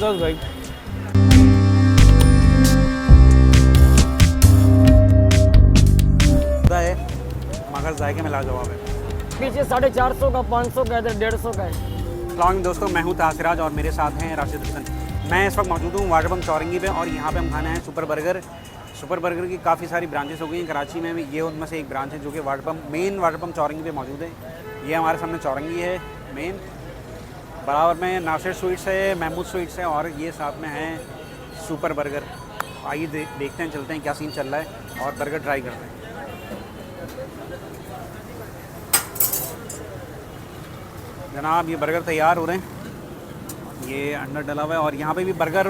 ज़बरदस्त भाई। है मगर जायके में लाजवाब है। पीछे 450 का, 500 का, इधर 150 का है। अस्सलाम दोस्तों, मैं हूं तासिराज और मेरे साथ हैं राशिद हसन। मैं इस वक्त मौजूद हूं वाटर पंप चौरंगी पे और यहाँ पे हम खाना है सुपर बर्गर। सुपर बर्गर की काफ़ी सारी ब्रांचेस हो गई हैं कराची में भी, ये उनमें से एक ब्रांच है जो कि मेन वाटर पंप चौरंगी पे मौजूद है। ये हमारे सामने चौरंगी है मेन, बराबर में नासिर स्वीट्स है, महमूद स्वीट्स है और ये साथ में है सुपर बर्गर। आइए देखते हैं, चलते हैं क्या सीन चल रहा है और बर्गर ट्राई करते हैं। जनाब ये बर्गर तैयार हो रहे हैं, ये अंडा डला हुआ है और यहाँ पे भी बर्गर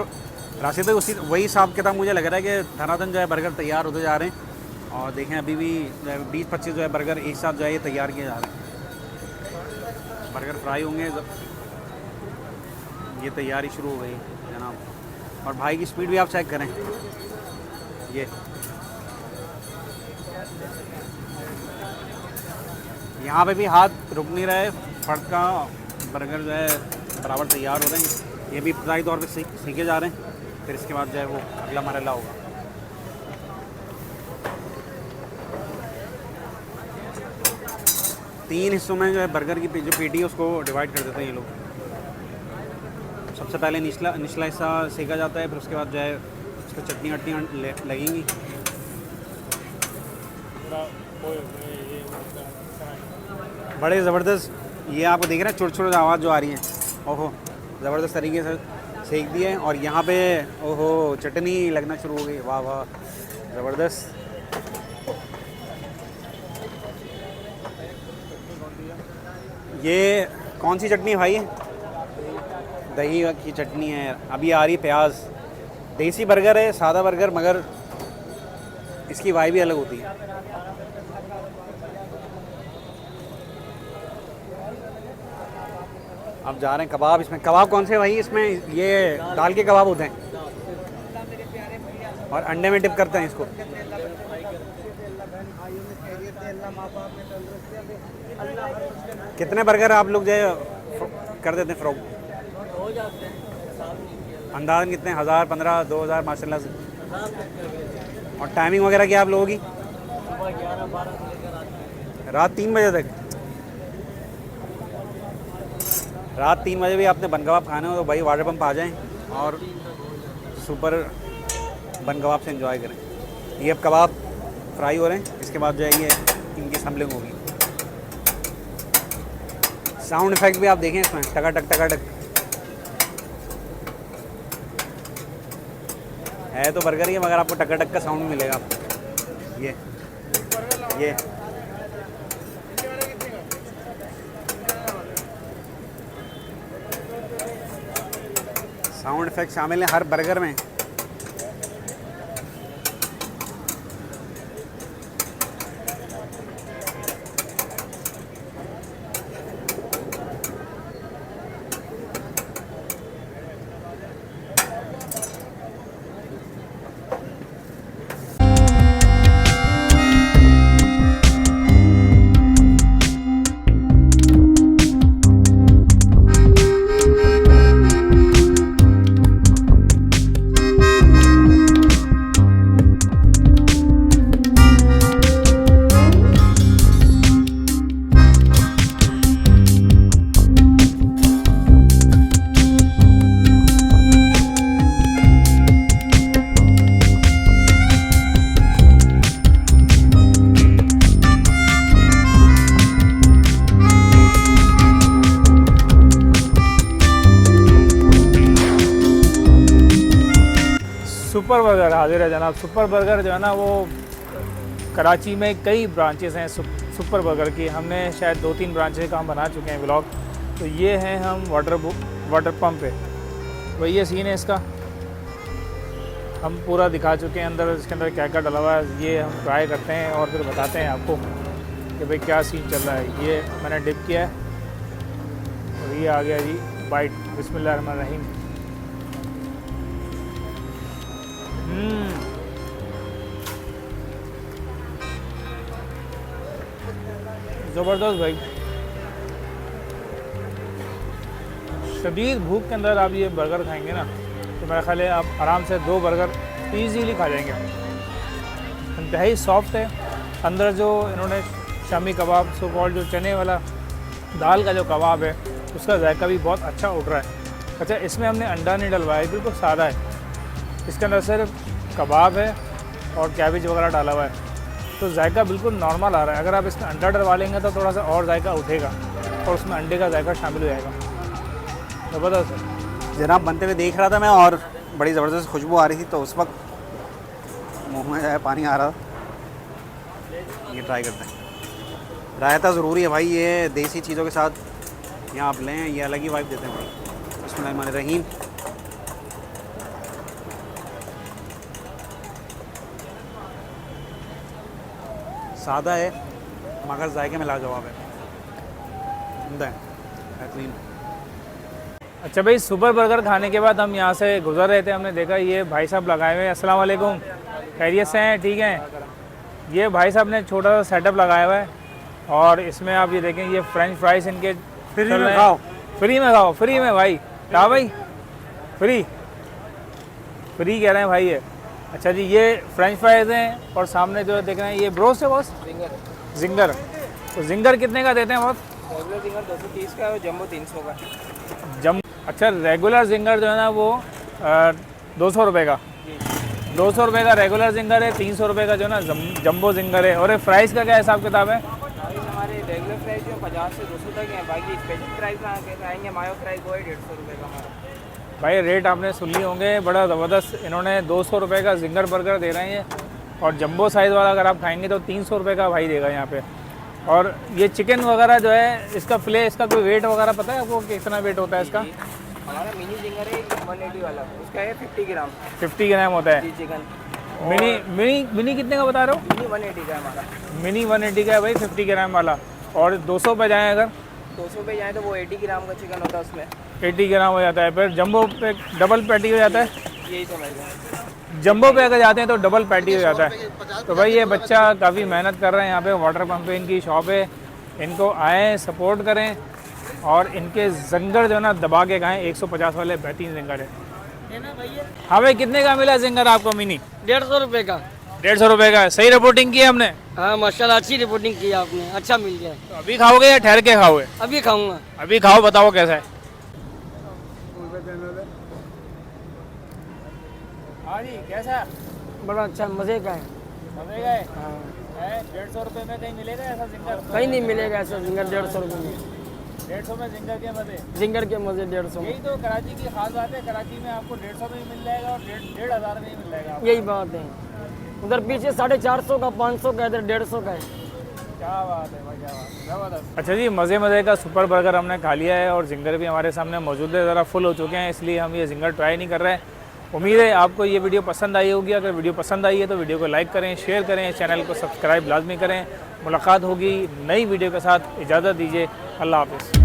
राशिद उसी वही हिसाब किताब मुझे लग रहा है कि धनाधन जो है बर्गर तैयार होते जा रहे हैं। और देखें अभी भी 20-25 जो है बर्गर एक साथ जो है ये तैयार किए जा रहे हैं। बर्गर फ्राई होंगे, ये तैयारी शुरू हो गई जनाब। और भाई की स्पीड भी आप चेक करें, ये यहाँ पे भी हाथ रुक नहीं रहे, फट का बर्गर जो है बराबर तैयार हो रहे हैं। ये भी इब्तदाई तौर पे सीखे जा रहे हैं, फिर इसके बाद जो है वो अगला मरहला होगा। तीन हिस्सों में जो है बर्गर की जो पेटी है उसको डिवाइड कर देते हैं ये लोग। सबसे पहले निचला हिस्सा सेका जाता है, फिर उसके बाद जो है उस पर चटनी वटनी लगेंगी। बड़े ज़बरदस्त, ये आपको देख रहे हैं छोटे छोटे आवाज़ जो आ रही है, ओहो ज़बरदस्त तरीके से सेक दिए हैं। और यहाँ पे ओहो चटनी लगना शुरू हो गई, वाह वाह ज़बरदस्त। ये कौन सी चटनी है भाई? दही की चटनी है। अभी आ रही प्याज। देसी बर्गर है, सादा बर्गर, मगर इसकी वाई भी अलग होती है। अब जा रहे हैं कबाब। इसमें कबाब कौन से भाई? इसमें ये दाल के कबाब होते हैं और अंडे में डिप करते हैं इसको। कितने बर्गर आप लोग जो कर देते हैं फ्रॉक? अंदाज़न कितने? 1000, 15, 2000 माशाल्लाह से। और टाइमिंग वगैरह क्या आप लोगों की? रात 3 बजे तक। रात 3 बजे भी आपने बन कबाब खाने हो तो भाई वाटर पंप आ जाएं और सुपर बन कबाब से एंजॉय करें। ये अब कबाब फ्राई हो रहे हैं, इसके बाद जो है ये इनकी सम्बलिंग होगी। साउंड इफेक्ट भी आप देखें इसमें, टकाटक टकाटक है तो बर्गर ही है, मगर आपको टकाटक का साउंड मिलेगा आपको। ये साउंड इफेक्ट शामिल है हर बर्गर में। सुपर बर्गर हाजिर है जनाब। सुपर बर्गर जो है ना वो कराची में कई ब्रांचेस हैं सुपर बर्गर की। हमने शायद 2-3 ब्रांचेस का हम बना चुके हैं व्लॉग। तो ये हैं हम वाटर पंप पे, वही ये सीन है इसका। हम पूरा दिखा चुके हैं अंदर, इसके अंदर क्या क्या डला हुआ है। ये हम ट्राई करते हैं और फिर बताते हैं आपको कि भाई क्या सीन चल रहा है। ये मैंने डिप किया है और ये आ गया जी बाइट। बिस्मिल्लाहिर्रहमानिर्रहीम। ज़बरदस्त भाई। शदीद भूख के अंदर आप ये बर्गर खाएंगे ना तो मेरा ख्याल है आप आराम से 2 बर्गर ईजीली खा जाएंगे। इंतहाई सॉफ्ट है। अंदर जो इन्होंने शामी कबाब सो कॉल्ड जो चने वाला दाल का जो कबाब है उसका जायका भी बहुत अच्छा उठ रहा है। अच्छा, इसमें हमने अंडा नहीं डलवाया है, बिल्कुल सादा है। इसके अंदर सिर्फ कबाब है और कैबेज वगैरह डाला हुआ है, तो जायका बिल्कुल नॉर्मल आ रहा है। अगर आप इसमें अंडा डलवा लेंगे तो थोड़ा सा और जायका उठेगा और उसमें अंडे का जायका शामिल हो जाएगा। ज़बरदस्त है। जनाब बनते हुए देख रहा था मैं और बड़ी ज़बरदस्त खुशबू आ रही थी, तो उस वक्त मुँह में जाए पानी आ रहा था। ये ट्राई करते हैं। रायता ज़रूरी है भाई, ये देसी चीज़ों के साथ यहाँ आप लें, ये अलग ही वाइब देते हैं भाई। बिस्मिल्लाहिर्रहमानिर्रहीम। सादा है मगर जायके में लाजवाब है, उम्दा है, बेहतरीन। अच्छा भाई, सुपर बर्गर खाने के बाद हम यहाँ से गुजर रहे थे, हमने देखा ये भाई साहब लगाए हुए हैं। अस्सलाम वालेकुम, खैरियत से हैं? ठीक हैं। ये भाई साहब ने छोटा सा सेटअप लगाया हुआ है और इसमें आप ये देखें, ये फ्रेंच फ्राइज इनके फ्री में खाओ, फ्री में खाओ, फ्री में भाई। क्या भाई, फ्री फ्री कह रहे हैं भाई ये। अच्छा जी, ये फ्रेंच फ्राइज हैं और सामने जो देख रहे हैं ये ब्रोस्ट है बॉस, जिंगर। तो जिंगर कितने का देते हैं बॉस? रेगुलर जिंगर 230 का है, जम्बो 300 का। अच्छा, रेगुलर जिंगर जो है ना वो 200 रुपये का, 200 रुपये का रेगुलर जिंगर है, 300 रुपये का जो है ना जंबो जिंगर है। और ये प्राइस का क्या हिसाब किताब है? हमारे रेगुलर प्राइस जो 50 से 200 तक है, बाकी स्पेशल प्राइस में आएंगे मायो प्राइस वो है 150 रुपये का हमारा। भाई रेट आपने सुन ली होंगे, बड़ा ज़बरदस्त। इन्होंने 200 रुपये का जिंगर बर्गर दे रहे हैं और जंबो साइज़ वाला अगर आप खाएंगे तो 300 रुपये का भाई देगा यहाँ पे। और ये चिकन वगैरह जो है, इसका फिले, इसका कोई वेट वगैरह पता है आपको कितना वेट होता है इसका? हमारा मिनी जिंगर है 180 वाला, उसका है 50 ग्राम। 50 ग्राम होता है जी चिकन। मिनी मिनी मिनी कितने का बता रहे हो? मिनी 180 का है हमारा। मिनी 180 का है भाई, 50 ग्राम वाला। और 200 पे जाएँ अगर 200 पे जाए तो वो 80 ग्राम का चिकन होता है, उसमें 80 ग्राम हो जाता है। फिर जंबो पे डबल पैटी हो जाता है। यही समझ लो। जंबो पे अगर जाते हैं तो डबल पैटी हो जाता है। तो भाई ये बच्चा काफ़ी मेहनत कर रहे हैं यहाँ पे, वाटर पंप पे इनकी शॉप है। इनको आएँ, सपोर्ट करें और इनके जिंगर जो है ना दबा के खाएँ। 150 वाले बेहतरीन जिंगर है। हाँ भाई, कितने का मिला जिंगर आपको मिनी? 150 रुपये का। 150 रुपये का। सही रिपोर्टिंग की है हमने? हाँ माशाल्लाह, अच्छी रिपोर्टिंग की आपने, अच्छा मिल गया। तो अभी खाओगे या ठहर के खाओगे? अभी खाऊंगा। अभी खाओ, बताओ कैसा है। हाँ जी, कैसा? बड़ा अच्छा, मज़े का है। मजे का है? हाँ, 150 रुपये में कहीं मिलेगा ऐसा जिंगर? कहीं नहीं मिलेगा ऐसा जिंगर 150 रुपये में। 150 में जिंगर के मजे। जिंगर के मज़े 150 में। यही तो कराची की खास बात है, कराची में आपको 150 में भी मिल जाएगा और 1,500 में ही मिल जाएगा आपको। यही बात है। उधर पीछे 450 का, 500 का, इधर 150 का है। क्या बात है भाई, क्या बात है, ज़बरदस्त। अच्छा जी, मज़े का सुपर बर्गर हमने खा लिया है और जिंगर भी हमारे सामने मौजूद है। ज़रा फुल हो चुके हैं, इसलिए हम ये जिंगर ट्राई नहीं कर रहे हैं। उम्मीद है आपको ये वीडियो पसंद आई होगी। अगर वीडियो पसंद आई है तो वीडियो को लाइक करें, शेयर करें, चैनल को सब्सक्राइब लाजमी करें। मुलाकात होगी नई वीडियो के साथ। इजाज़त दीजिए, अल्लाह हाफ़िज़।